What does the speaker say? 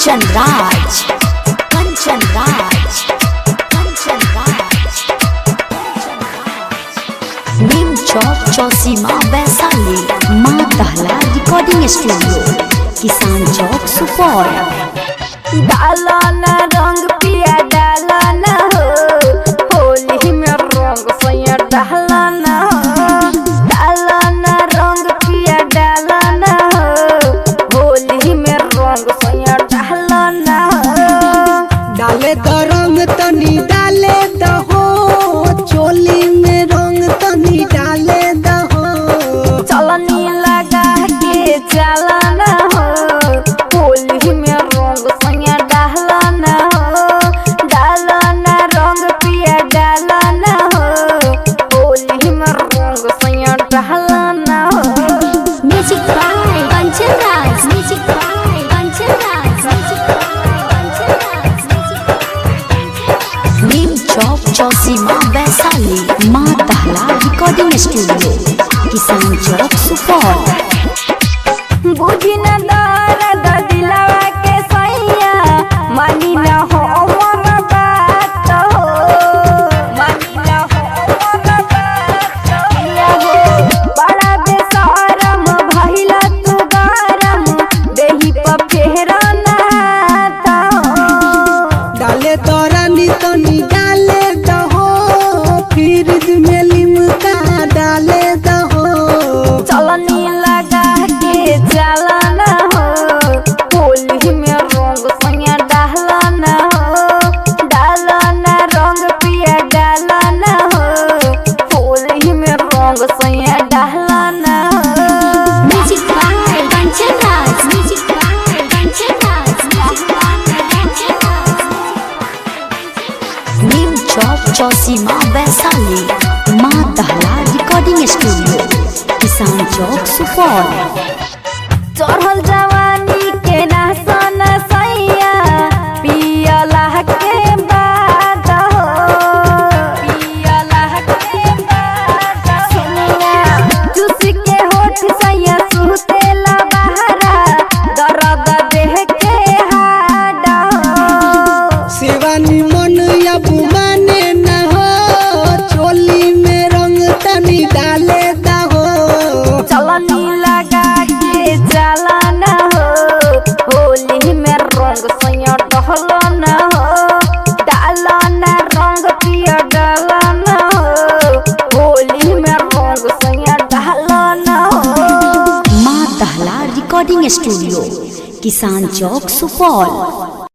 कंचन राज कंचन राज कंचन राज नीम चौक चौसीमा वैशाली माँ दहला recording studio किसान चौक सुपौल। डाला ना रंग पिया डाला ना हो होली में रंग सैया डाला ना हो डाला ना रंग पिया डाला ना हो होली में रंग सैया डाला ना हो डाले तो रंग तनी डाले दो चोली में रंग तनी डाले दो चलनी लगा के चला ना हो होली में रंग सैया डाला ना हो डाला ना रंग पिया डाला ना हो होली में रंग सैया डाला ना हो। Music by Kanchan Raj music by Kanchan Raj Neem Chowk Chausima Vaishali माँ दहला रिकॉर्डिंग स्टूडियो किसान चौक सुपौल। बुझी न दर्द दिलवा के सैया मानी न हो मन बात हो मानी न हो मन बात हो बड़ा बेशरम भइल तू गरम देही पर फेरा नाता हो डाले तो रानी तनी डाले दो फ्रिज में लिमका डाले दो चलनी लगा के चला ना हो होली में रंग सैया डाला ना हो डाला ना रंग पिया डाला ना हो होली में रंग सैया डाला ना हो। Music by Kanchan Raj music by Kanchan Raj Neem Chowk Chausima Vaishali माँ दहला रिकॉर्डिंग स्टूडियो किसान चौक सुपौल। चढ़ल जवानी के नासन सैया पियला के बाद हो पियला के बाद सुनिया चुस के होठ सैया सुतेला बहरा दर्द देह के हाड हो शिवानी मन अब माने न हो चोली में रंग तनी डाले दो चलनी लगा के चला ना हो होली में रंग सैया डहला ना हो डाला ना रंग पिया डाला ना हो होली में रंग सैया डाला ना हो। माँ दहला रिकॉर्डिंग स्टूडियो किसान चौक सुपौल।